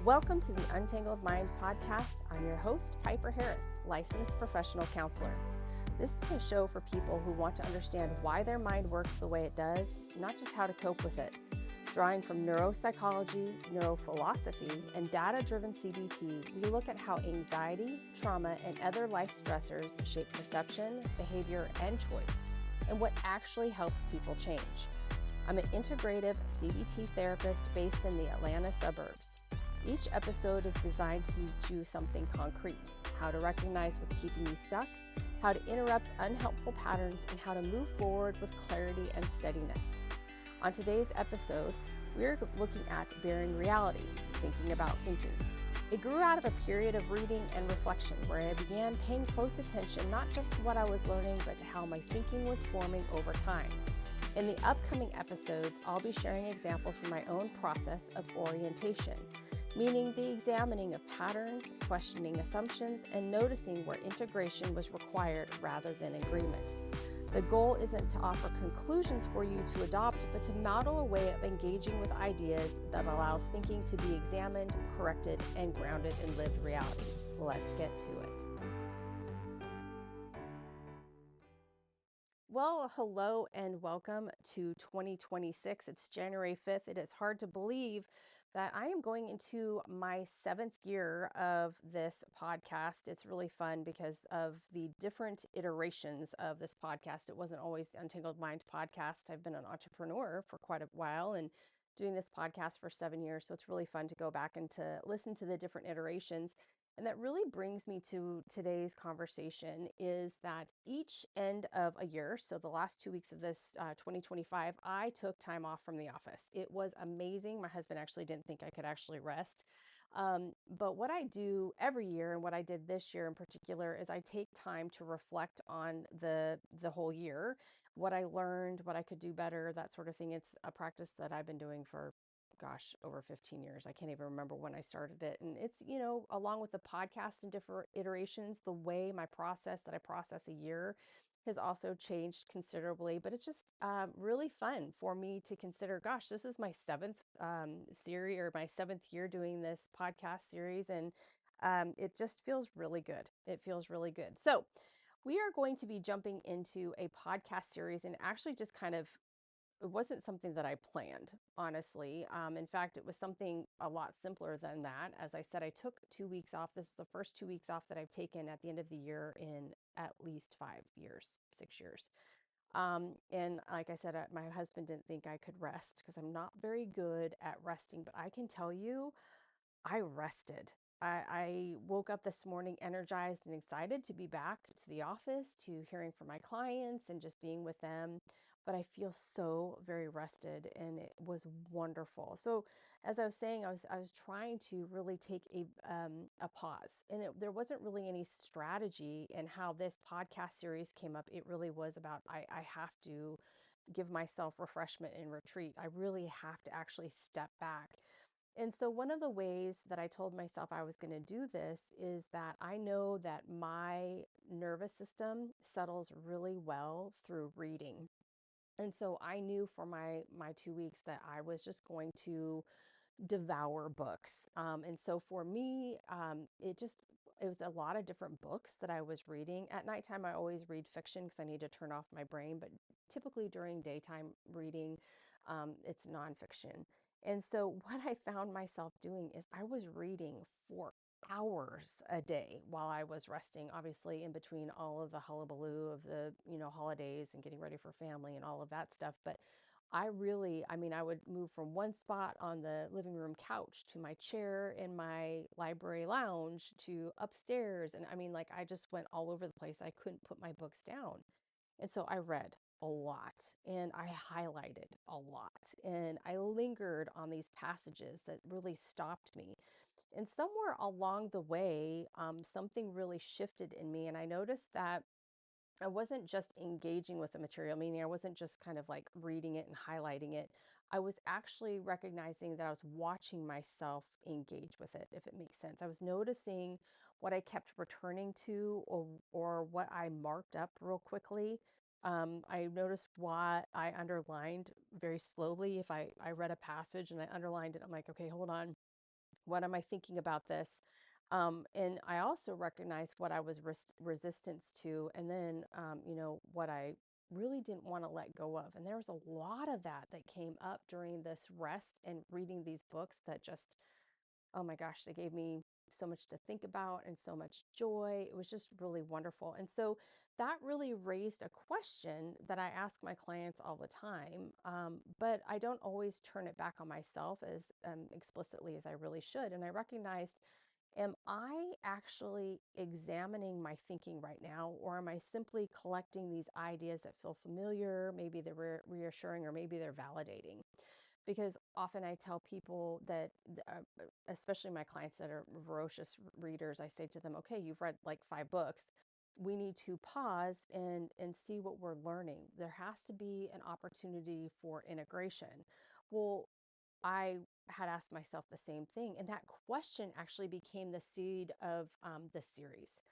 Welcome to the Untangled Mind podcast. I'm your host, Piper Harris, licensed professional counselor. This is a show for people who want to understand why their mind works the way it does, not just how to cope with it. Drawing from neuropsychology, neurophilosophy, and data-driven CBT, we look at how anxiety, trauma, and other life stressors shape perception, behavior, and choice, and what actually helps people change. I'm an integrative CBT therapist based in the Atlanta suburbs. Each episode is designed to teach you something concrete: how to recognize what's keeping you stuck, how to interrupt unhelpful patterns, and how to move forward with clarity and steadiness. On today's episode, we're looking at bearing reality, thinking about thinking. It grew out of a period of reading and reflection where I began paying close attention not just to what I was learning, but to how my thinking was forming over time. In the upcoming episodes, I'll be sharing examples from my own process of orientation, meaning the examining of patterns, questioning assumptions, and noticing where integration was required rather than agreement. The goal isn't to offer conclusions for you to adopt, but to model a way of engaging with ideas that allows thinking to be examined, corrected, and grounded in lived reality. Let's get to it. Well, hello and welcome to 2026. It's January 5th. It is hard to believe that I am going into my 7th year of this podcast. It's really fun because of the different iterations of this podcast. It wasn't always the Untangled Mind podcast. I've been an entrepreneur for quite a while and doing this podcast for 7 years. So it's really fun to go back and to listen to the different iterations. And that really brings me to today's conversation is that each end of a year, so the last 2 weeks of this 2025, I took time off from the office. It was amazing. My husband actually didn't think I could actually rest. But what I do every year and what I did this year in particular is I take time to reflect on the whole year, what I learned, what I could do better, that sort of thing. It's a practice that I've been doing for over 15 years. I can't even remember when I started it. And it's, along with the podcast and different iterations, the way my process that I process a year has also changed considerably. But it's just really fun for me to consider, gosh, this is my seventh series or my 7th year doing this podcast series. And it just feels really good. It feels really good. So we are going to be jumping into a podcast series and actually just kind of it wasn't something that I planned, honestly. In fact, it was something a lot simpler than that. As I said, I took 2 weeks off. This is the first 2 weeks off that I've taken at the end of the year in at least 5 years, 6 years. And like I said, my husband didn't think I could rest because I'm not very good at resting, but I can tell you, I rested. I woke up this morning energized and excited to be back to the office, to hearing from my clients and just being with them. But I feel so very rested and it was wonderful. So as I was saying, I was trying to really take a pause, and there wasn't really any strategy in how this podcast series came up. It really was about I have to give myself refreshment and retreat. I really have to actually step back. And so, one of the ways that I told myself I was going to do this is that I know that my nervous system settles really well through reading. And so I knew for my 2 weeks that I was just going to devour books. And so for me, it was a lot of different books that I was reading. At nighttime, I always read fiction because I need to turn off my brain, but typically during daytime reading, it's nonfiction. And so what I found myself doing is I was reading for hours a day while I was resting, obviously in between all of the hullabaloo of the, holidays and getting ready for family and all of that stuff. But I would move from one spot on the living room couch to my chair in my library lounge to upstairs. And I just went all over the place. I couldn't put my books down. And so I read a lot and I highlighted a lot and I lingered on these passages that really stopped me. And somewhere along the way, something really shifted in me. And I noticed that I wasn't just engaging with the material, meaning I wasn't just kind of like reading it and highlighting it. I was actually recognizing that I was watching myself engage with it, if it makes sense. I was noticing what I kept returning to or what I marked up real quickly. I noticed what I underlined very slowly. If I read a passage and I underlined it, I'm like, okay, hold on. What am I thinking about this? And I also recognized what I was resistance to, and then, what I really didn't want to let go of. And there was a lot of that came up during this rest and reading these books that just, oh my gosh, they gave me so much to think about and so much joy. It was just really wonderful. And so that really raised a question that I ask my clients all the time, but I don't always turn it back on myself as explicitly as I really should. And I recognized, am I actually examining my thinking right now, or am I simply collecting these ideas that feel familiar? Maybe they're reassuring, or maybe they're validating. Because often I tell people that, especially my clients that are voracious readers, I say to them, okay, you've read like 5 books. We need to pause and see what we're learning. There has to be an opportunity for integration. Well, I had asked myself the same thing, and that question actually became the seed of this series.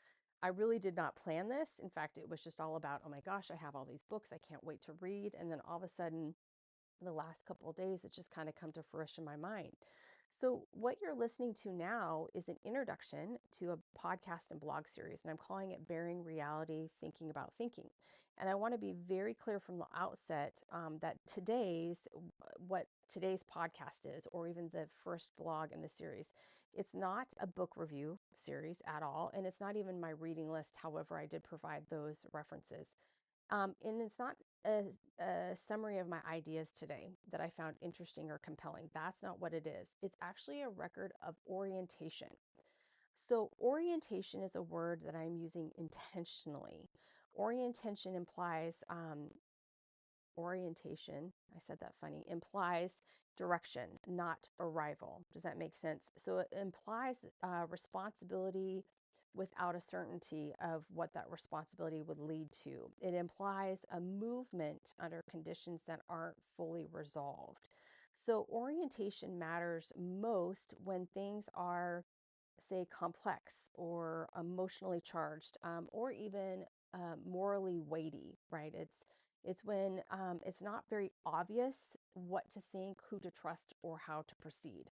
I really did not plan this. In fact, it was just all about, oh my gosh, I have all these books I can't wait to read. And then all of a sudden, the last couple of days, it's just kind of come to fruition in my mind. So, what you're listening to now is an introduction to a podcast and blog series, and I'm calling it Bearing Reality Thinking About Thinking. And I want to be very clear from the outset that what today's podcast is, or even the first blog in the series, it's not a book review series at all, and it's not even my reading list. However, I did provide those references. And it's not a summary of my ideas today that I found interesting or compelling. That's not what it is. It's actually a record of orientation. So, orientation is a word that I'm using intentionally. Orientation implies orientation, I said that funny, implies direction, not arrival. Does that make sense? So it implies responsibility without a certainty of what that responsibility would lead to. It implies a movement under conditions that aren't fully resolved. So orientation matters most when things are, say, complex or emotionally charged, or even morally weighty, right? It's when it's not very obvious what to think, who to trust, or how to proceed.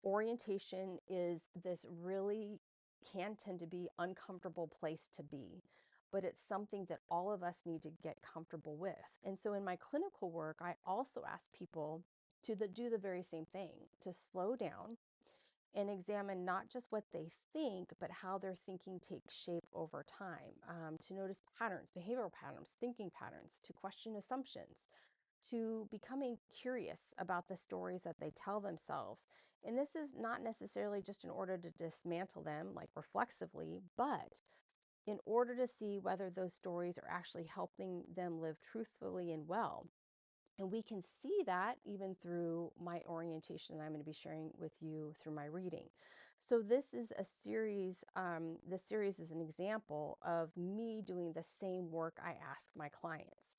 Orientation is this really can tend to be uncomfortable place to be, but it's something that all of us need to get comfortable with. And so in my clinical work, I also ask people to do the very same thing, to slow down and examine not just what they think, but how their thinking takes shape over time, to notice patterns, behavioral patterns, thinking patterns, to question assumptions, to becoming curious about the stories that they tell themselves. And this is not necessarily just in order to dismantle them, like reflexively, but in order to see whether those stories are actually helping them live truthfully and well. And we can see that even through my orientation that I'm going to be sharing with you through my reading. So this is a series, this series is an example of me doing the same work I ask my clients.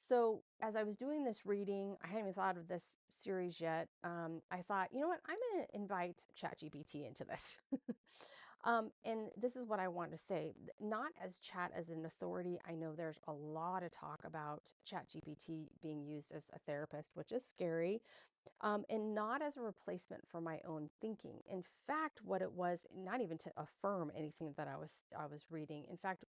So as I was doing this reading, I hadn't even thought of this series yet. I thought, you know what, I'm going to invite ChatGPT into this. And this is what I want to say, not as chat as an authority. I know there's a lot of talk about ChatGPT being used as a therapist, which is scary, and not as a replacement for my own thinking. In fact, what it was, not even to affirm anything that I was reading. In fact,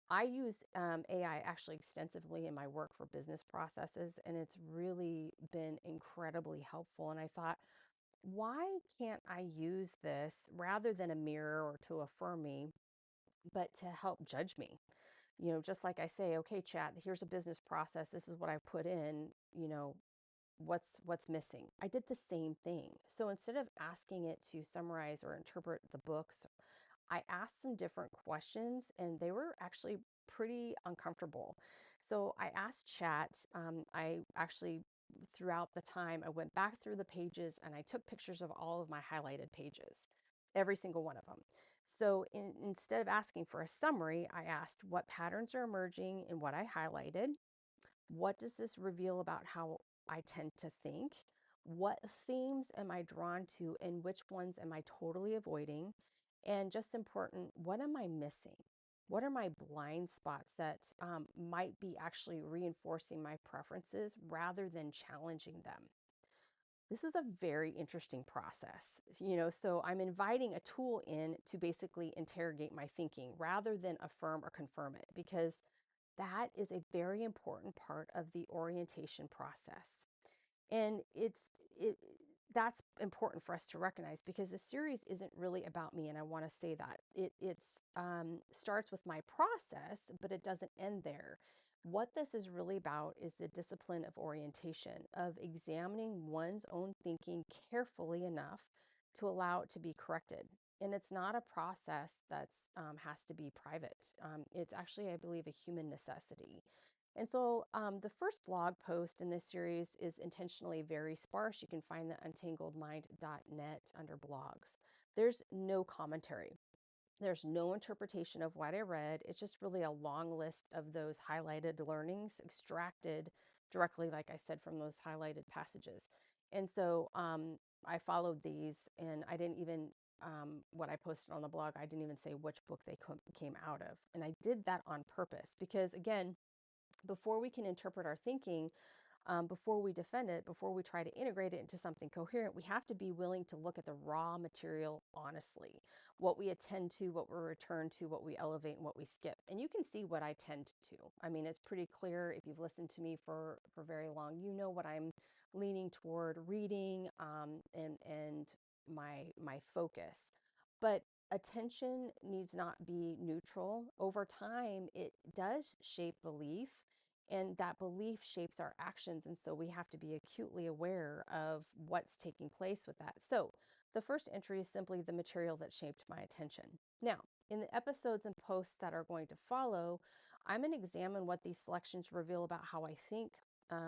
I use AI actually extensively in my work for business processes, and it's really been incredibly helpful. And I thought, why can't I use this rather than a mirror or to affirm me, but to help judge me? Just like I say, okay, chat, here's a business process. This is what I put in, what's missing. I did the same thing. So instead of asking it to summarize or interpret the books, I asked some different questions and they were actually pretty uncomfortable. So I asked chat, I actually, throughout the time, I went back through the pages and I took pictures of all of my highlighted pages, every single one of them. So instead of asking for a summary, I asked what patterns are emerging in what I highlighted. What does this reveal about how I tend to think? What themes am I drawn to and which ones am I totally avoiding? And just important, what am I missing? What are my blind spots that might be actually reinforcing my preferences rather than challenging them? This is a very interesting process. So I'm inviting a tool in to basically interrogate my thinking rather than affirm or confirm it, because that is a very important part of the orientation process. And it that's important for us to recognize, because the series isn't really about me, and I want to say that it's starts with my process, but it doesn't end there. What this is really about is the discipline of orientation, of examining one's own thinking carefully enough to allow it to be corrected. And it's not a process that's has to be private. It's actually, I believe, a human necessity. And so the first blog post in this series is intentionally very sparse. You can find the untangledmind.net under blogs. There's no commentary. There's no interpretation of what I read. It's just really a long list of those highlighted learnings extracted directly, like I said, from those highlighted passages. And so I followed these, and I didn't even, what I posted on the blog, I didn't even say which book they came out of. And I did that on purpose because, again, before we can interpret our thinking, before we defend it, before we try to integrate it into something coherent, we have to be willing to look at the raw material honestly, what we attend to, what we return to, what we elevate, and what we skip. And you can see what I tend to. I mean, it's pretty clear if you've listened to me for very long. You know what I'm leaning toward reading, and my focus. But attention needs not be neutral. Over time, it does shape belief, and that belief shapes our actions. And so we have to be acutely aware of what's taking place with that. So the first entry is simply the material that shaped my attention. Now, in the episodes and posts that are going to follow, I'm going to examine what these selections reveal about how I think,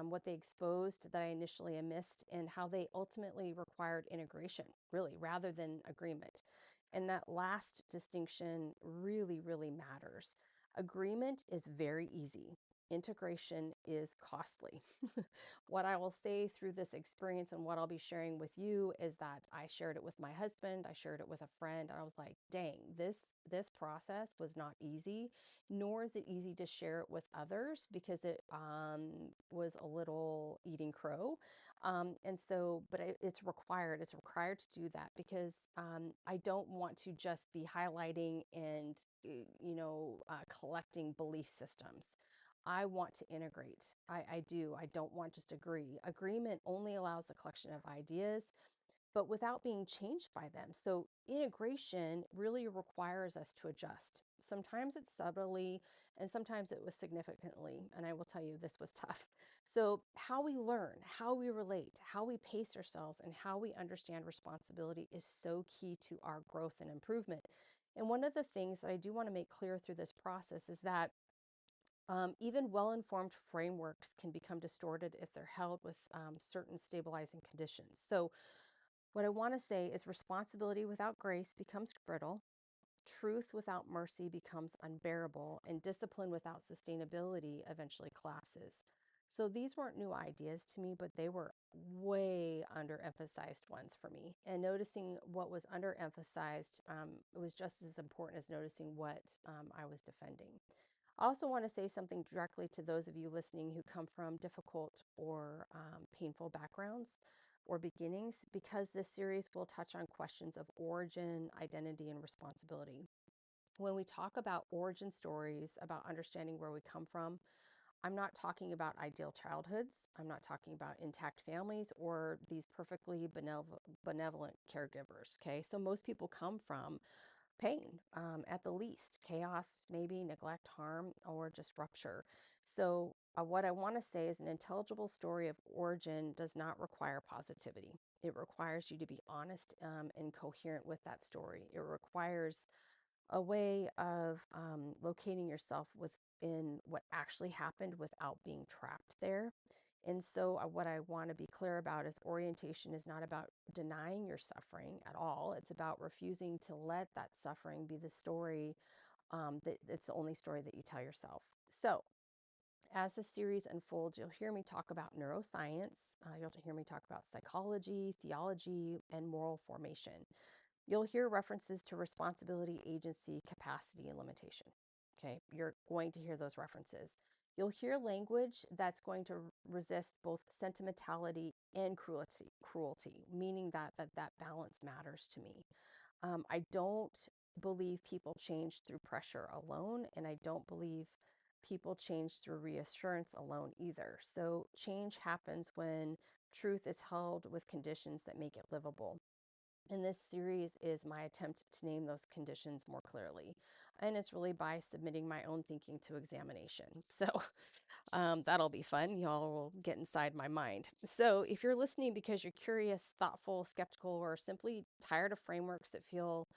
what they exposed that I initially missed, and how they ultimately required integration, really, rather than agreement. And that last distinction really, really matters. Agreement is very easy. Integration is costly. What I will say through this experience and what I'll be sharing with you is that I shared it with my husband, I shared it with a friend, and I was like, dang, this process was not easy, nor is it easy to share it with others, because it was a little eating crow. It's required to do that, because I don't want to just be highlighting and collecting belief systems. I want to integrate. I do. I don't want just agree. Agreement only allows a collection of ideas, but without being changed by them. So integration really requires us to adjust. Sometimes it's subtly, and sometimes it was significantly. And I will tell you, this was tough. So how we learn, how we relate, how we pace ourselves, and how we understand responsibility is so key to our growth and improvement. And one of the things that I do want to make clear through this process is that even well-informed frameworks can become distorted if they're held with certain stabilizing conditions. So what I want to say is responsibility without grace becomes brittle, truth without mercy becomes unbearable, and discipline without sustainability eventually collapses. So these weren't new ideas to me, but they were way underemphasized ones for me. And noticing what was underemphasized, it was just as important as noticing what I was defending. I also want to say something directly to those of you listening who come from difficult or painful backgrounds or beginnings, because this series will touch on questions of origin, identity, and responsibility. When we talk about origin stories, about understanding where we come from, I'm not talking about ideal childhoods. I'm not talking about intact families or these perfectly benevolent caregivers. Okay. So most people come from pain, at the least, chaos, maybe neglect, harm, or just rupture. So, what I want to say is an intelligible story of origin does not require positivity. It requires you to be honest and coherent with that story. It requires a way of locating yourself within what actually happened without being trapped there. And so, what I want to be clear about is orientation is not about denying your suffering at all. It's about refusing to let that suffering be the story, that it's the only story that you tell yourself. So, as the series unfolds, you'll hear me talk about neuroscience, you'll hear me talk about psychology, theology, and moral formation. You'll hear references to responsibility, agency, capacity, and limitation. Okay, you're going to hear those references. You'll hear language that's going to resist both sentimentality and cruelty, meaning that balance matters to me. I don't believe people change through pressure alone, and I don't believe people change through reassurance alone either. So change happens when truth is held with conditions that make it livable. And this series is my attempt to name those conditions more clearly. And it's really by submitting my own thinking to examination. So that'll be fun. Y'all will get inside my mind. So if you're listening because you're curious, thoughtful, skeptical, or simply tired of frameworks that feel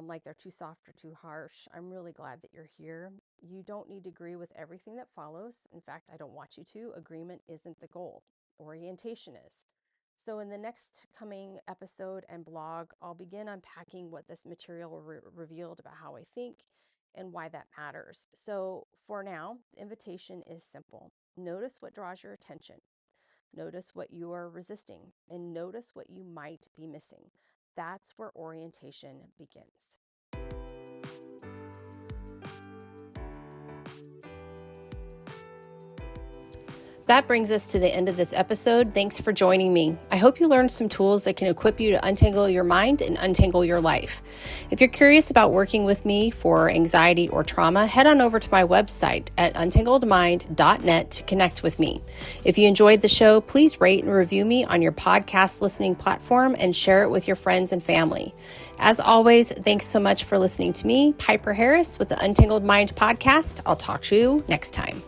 like they're too soft or too harsh, I'm really glad that you're here. You don't need to agree with everything that follows. In fact, I don't want you to. Agreement isn't the goal, orientation is. So, in the next coming episode and blog, I'll begin unpacking what this material revealed about how I think and why that matters. So, for now, the invitation is simple. Notice what draws your attention, notice what you are resisting, and notice what you might be missing. That's where orientation begins. That brings us to the end of this episode. Thanks for joining me. I hope you learned some tools that can equip you to untangle your mind and untangle your life. If you're curious about working with me for anxiety or trauma, head on over to my website at untangledmind.net to connect with me. If you enjoyed the show, please rate and review me on your podcast listening platform and share it with your friends and family. As always, thanks so much for listening to me, Piper Harris, with the Untangled Mind podcast. I'll talk to you next time.